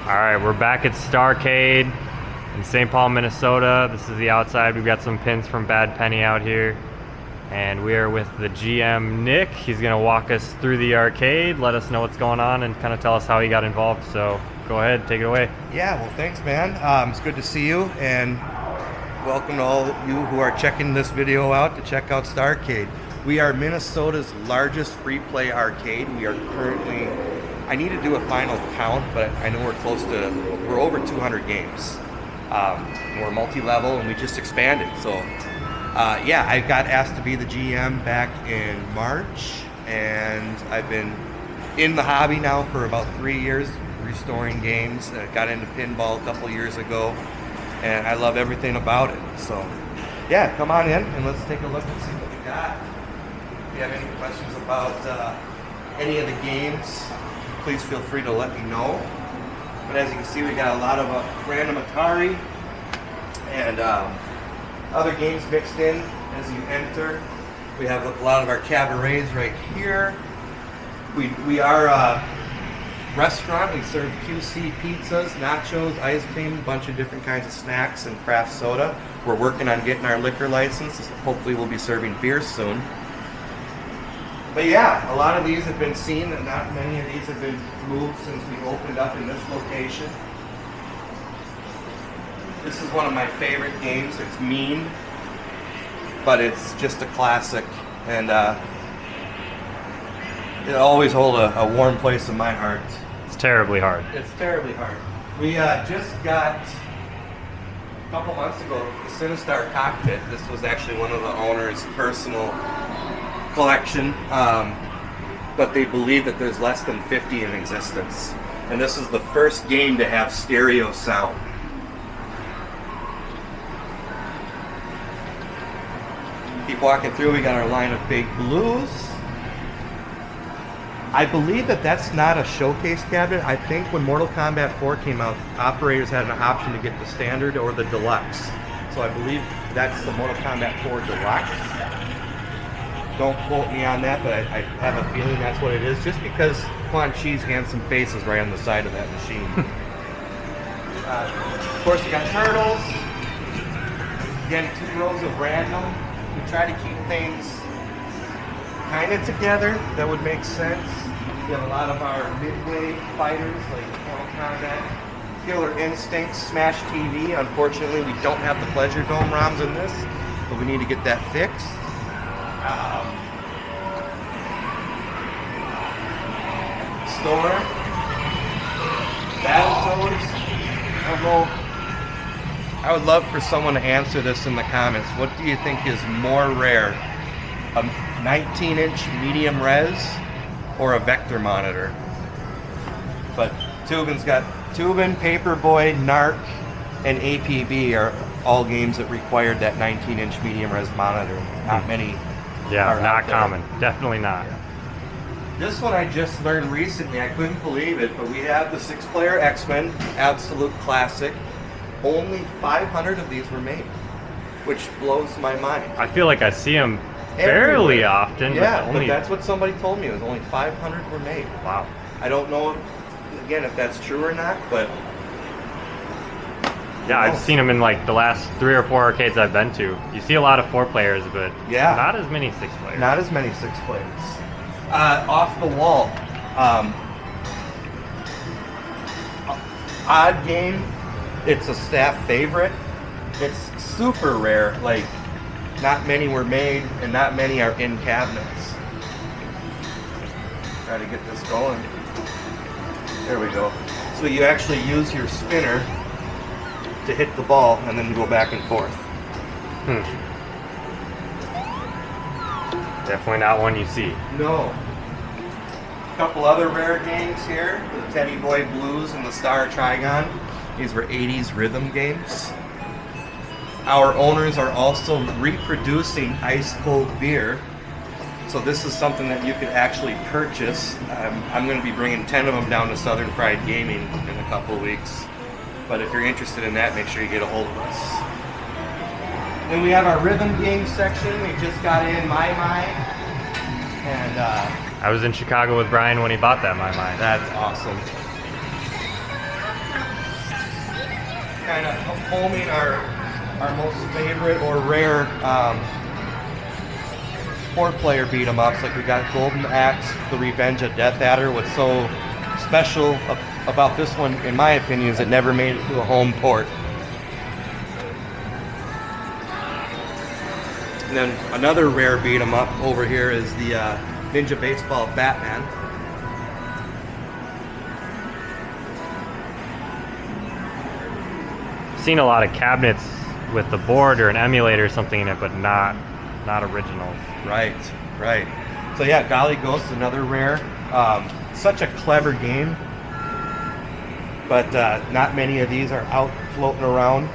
Alright, we're back at Starcade in St. Paul, Minnesota. This is the outside. We've got some pins from Bad Penny out here. And we are with the GM, Nick. He's going to walk us through the arcade, let us know what's going on, and kind of tell us how he got involved. So go ahead, take it away. Yeah, well, thanks, man. It's good to see you, and welcome to all you who are checking this video out to check out Starcade. We are Minnesota's largest free play arcade. We are currently, I need to do a final count, but I know we're over 200 games. We're multi-level and we just expanded. So yeah, I got asked to be the GM back in March, and I've been in the hobby now for about 3 years, restoring games. I got into pinball a couple years ago, and I love everything about it. So yeah, come on in and let's take a look and see what we got. If you have any questions about any of the games, please feel free to let me know. But as you can see, we got a lot of random Atari and other games mixed in as you enter. We have a lot of our cabarets right here. We are a restaurant. We serve QC pizzas, nachos, ice cream, a bunch of different kinds of snacks and craft soda. We're working on getting our liquor license. Hopefully we'll be serving beer soon. But yeah, a lot of these have been seen, and not many of these have been moved since we opened up in this location. This is one of my favorite games. It's mean, but it's just a classic, and it'll always hold a warm place in my heart. It's terribly hard. It's terribly hard. We just got, a couple months ago, the Sinistar Cockpit. This was actually one of the owner's personal collection, but they believe that there's less than 50 in existence. And this is the first game to have stereo sound. Keep walking through, we got our line of big blues. I believe that that's not a showcase cabinet. I think when Mortal Kombat 4 came out, operators had an option to get the standard or the deluxe. So I believe that's the Mortal Kombat 4 deluxe. Don't quote me on that, but I have a feeling that's what it is, just because Quan Chi's handsome face is right on the side of that machine. Of course, we got turtles. Again, 2 rows of random. We try to keep things kind of together that would make sense. We have a lot of our midway fighters like Mortal Kombat, Killer Instinct, Smash TV. Unfortunately, we don't have the Pleasure Dome ROMs in this, but we need to get that fixed. Store, Battletoads. I don't know. I would love for someone to answer this in the comments. What do you think is more rare? A 19-inch medium res or a vector monitor? But Tubin's got Tubin, Paperboy, Narc, and APB are all games that required that 19-inch medium res monitor. Not many. Yeah, not common. Definitely not. Yeah. This one I just learned recently. I couldn't believe it, but we have the 6-player X-Men, absolute classic. Only 500 of these were made, which blows my mind. I feel like I see them fairly often. Yeah, but that's what somebody told me. It was only 500 were made. Wow. I don't know, if that's true or not, but... Yeah, I've seen them in like the last 3 or 4 arcades I've been to. You see a lot of 4 players, but not as many 6 players. Not as many 6 players. Off the wall. Odd game. It's a staff favorite. It's super rare. Like, not many were made, and not many are in cabinets. Try to get this going. There we go. So you actually use your spinner to hit the ball and then go back and forth. Definitely not one you see. No. A couple other rare games here. The Teddy Boy Blues and the Star Trigon. These were 80s rhythm games. Our owners are also reproducing ice cold beer. So this is something that you could actually purchase. I'm going to be bringing 10 of them down to Southern Fried Gaming in a couple of weeks. But if you're interested in that, make sure you get a hold of us. Then we have our rhythm game section. We just got in My. And I was in Chicago with Brian when he bought that My. That's awesome. kind of homing our most favorite or rare 4-player beat 'em ups. Like we got Golden Axe, The Revenge of Death Adder. What's so special about this one, in my opinion, is it never made it to a home port. And then another rare beat 'em up over here is the Ninja Baseball Batman. Seen a lot of cabinets with the board or an emulator or something in it, but not originals. Right. So yeah, Golly Ghost, another rare. Such a clever game, but not many of these are out floating around.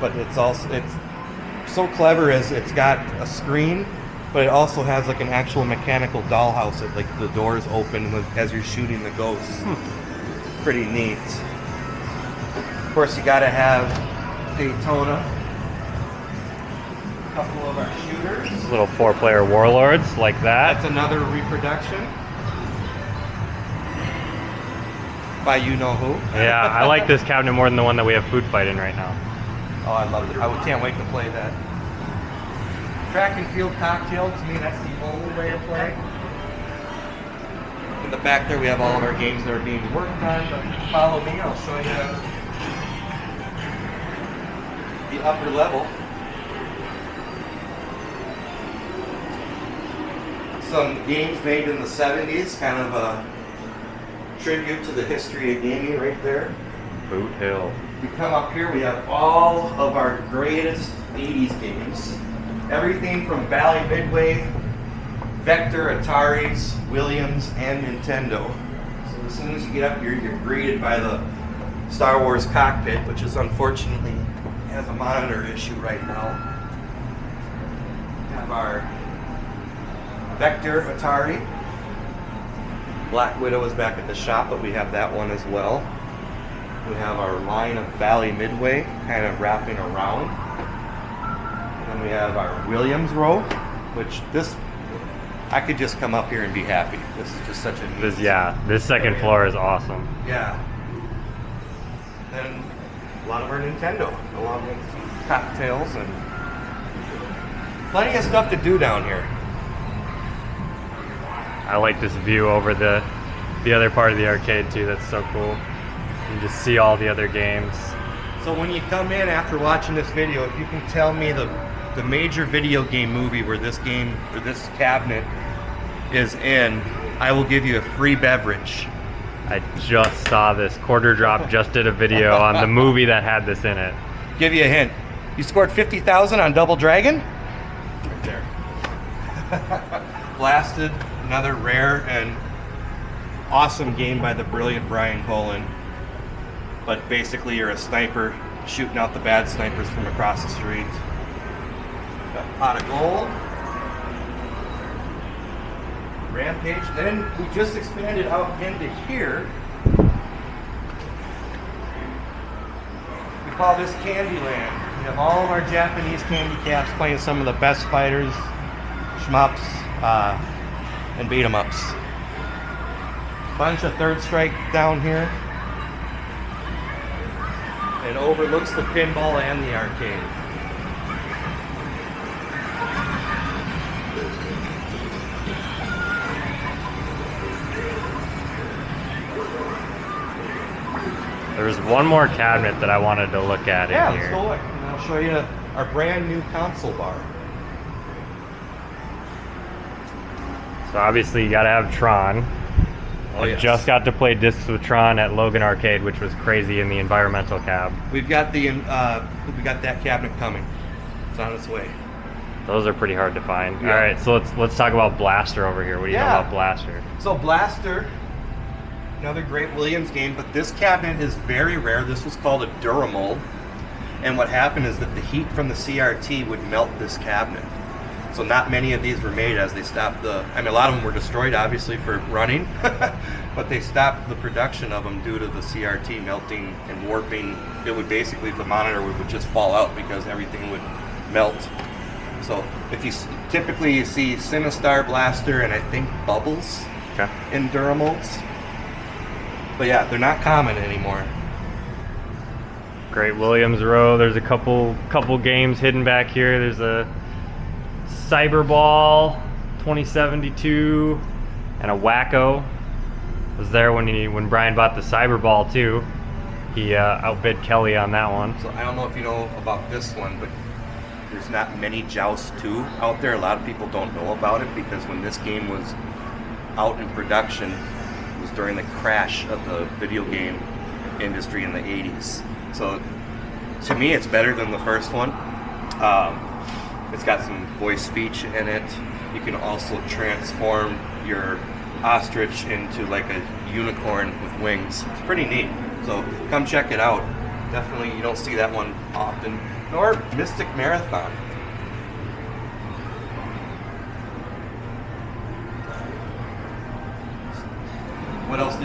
But it's so clever as it's got a screen, but it also has like an actual mechanical dollhouse that like the doors open as you're shooting the ghosts. Pretty neat. Of course, you gotta have Daytona. A couple of our shooters. These little 4-player warlords like that. That's another reproduction by you know who. Yeah, I like this cabinet more than the one that we have Food Fight in right now. Oh, I love it. I can't wait to play that. Track and field cocktail, to me that's the only way to play. In the back there we have all of our games that are being worked on, but follow me, I'll show you the upper level. Some games made in the 70s, kind of a tribute to the history of gaming right there. Boot Hill. We come up here, we have all of our greatest 80s games. Everything from Bally Midway, Vector, Ataris, Williams, and Nintendo. So as soon as you get up here, you're greeted by the Star Wars cockpit, which is unfortunately has a monitor issue right now. We have our Vector Atari. Black Widow is back at the shop, but we have that one as well. We have our line of Bally Midway kind of wrapping around. And then we have our Williams row, which I could just come up here and be happy. This is just such a neat This second floor is awesome. Yeah. Then a lot of our Nintendo, along with cocktails and plenty of stuff to do down here. I like this view over the other part of the arcade too. That's so cool. You just see all the other games. So when you come in after watching this video, if you can tell me the major video game movie where this game or this cabinet is in, I will give you a free beverage. I just saw this. Quarter Drop just did a video on the movie that had this in it. Give you a hint. You scored 50,000 on Double Dragon? Right there. Blasted, another rare and awesome game by the brilliant Brian Colin. But basically you're a sniper shooting out the bad snipers from across the street. Got Pot of Gold. Rampage. Then we just expanded out into here. We call this Candyland. We have all of our Japanese candy caps playing some of the best fighters, shmups, and beat 'em ups. Bunch of Third Strike down here. It overlooks the pinball and the arcade. There's one more cabinet that I wanted to look at in Let's here. go look. And I'll show you our brand new console bar. So obviously you gotta have Tron. I just got to play discs with Tron at Logan Arcade, which was crazy in the environmental cab. We've got that cabinet coming. It's on its way. Those are pretty hard to find. Yeah. All right, so let's talk about Blaster over here. What do you know about Blaster? So Blaster, another great Williams game, but this cabinet is very rare. This was called a Duramold, and what happened is that the heat from the CRT would melt this cabinet. So not many of these were made as they stopped a lot of them were destroyed obviously for running, but they stopped the production of them due to the CRT melting and warping. It would basically, the monitor would just fall out because everything would melt. So if you typically you see Sinistar, Blaster, and I think Bubbles in Duramolds. But yeah, they're not common anymore. Great Williams row. There's a couple games hidden back here. There's a Cyberball 2072 and a Wacko. Was there when Brian bought the Cyberball too. He outbid Kelly on that one. So I don't know if you know about this one, but there's not many Joust 2 out there. A lot of people don't know about it because when this game was out in production, it was during the crash of the video game industry in the 80s. So to me, it's better than the first one. It's got some voice speech in it. You can also transform your ostrich into like a unicorn with wings. It's pretty neat. So come check it out. Definitely, you don't see that one often. Nor Mystic Marathon. What else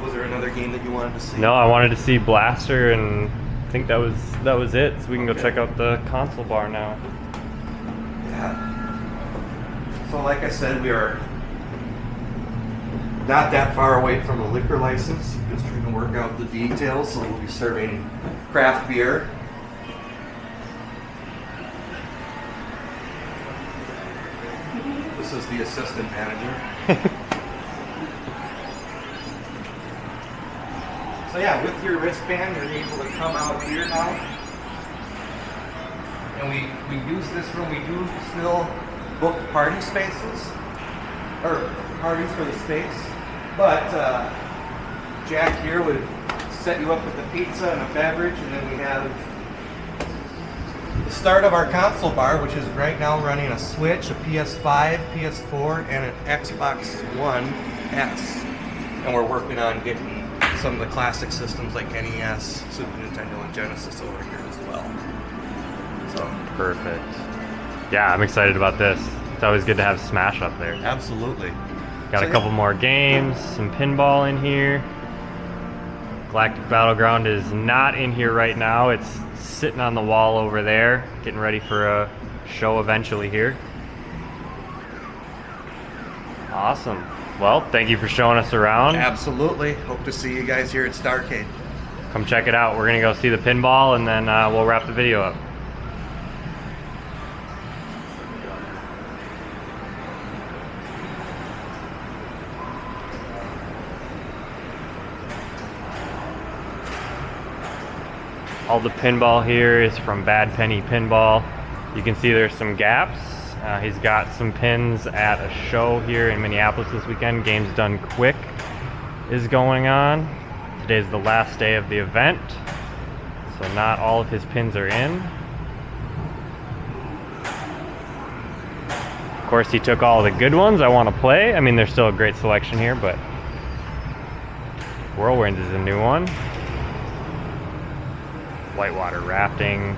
was there another game that you wanted to see? No, I wanted to see Blaster, and I think that was it. So we can go check out the console bar now. Yeah. So like I said, we are not that far away from a liquor license. Just trying to work out the details. So we'll be serving craft beer. This is the assistant manager. So yeah, with your wristband, you're able to come out here now. And we use this room. We do still book party spaces, or parties for the space. But Jack here would set you up with a pizza and a beverage, and then we have the start of our console bar, which is right now running a Switch, a PS5, PS4, and an Xbox One X. And we're working on getting some of the classic systems like NES, Super Nintendo, and Genesis over here as well. So Perfect. Yeah, I'm excited about this. It's always good to have Smash up there. absolutely. Got a couple more games, some pinball in here. Galactic Battleground is not in here right now. It's sitting on the wall over there, getting ready for a show eventually here. Awesome. Well, thank you for showing us around. Absolutely. Hope to see you guys here at Starcade. Come check it out. We're gonna go see the pinball, and then we'll wrap the video up. All the pinball here is from Bad Penny Pinball. You can see there's some gaps. He's got some pins at a show here in Minneapolis this weekend. Games Done Quick is going on. Today's the last day of the event, so not all of his pins are in. Of course, he took all the good ones I want to play. I mean, there's still a great selection here, but Whirlwind is a new one. Whitewater rafting.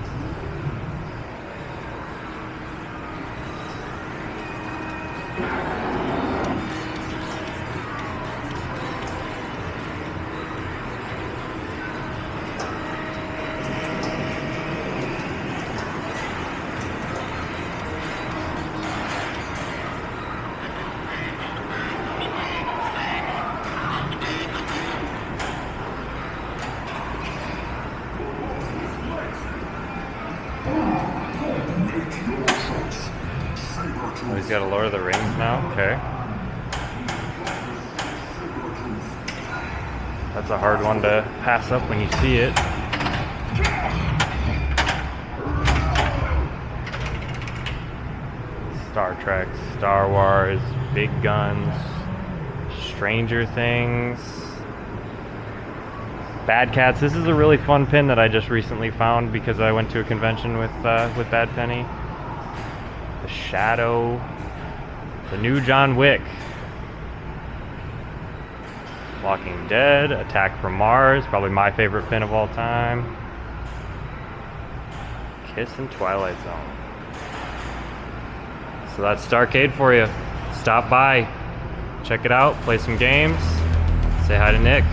Oh, he's got a Lord of the Rings now? Okay. That's a hard one to pass up when you see it. Star Trek, Star Wars, Big Guns, Stranger Things, Bad Cats. This is a really fun pin that I just recently found because I went to a convention with Bad Penny. The Shadow, the new John Wick, Walking Dead, Attack from Mars, probably my favorite pin of all time, Kiss and Twilight Zone. So that's Starcade for you. Stop by, check it out, play some games, say hi to Nick.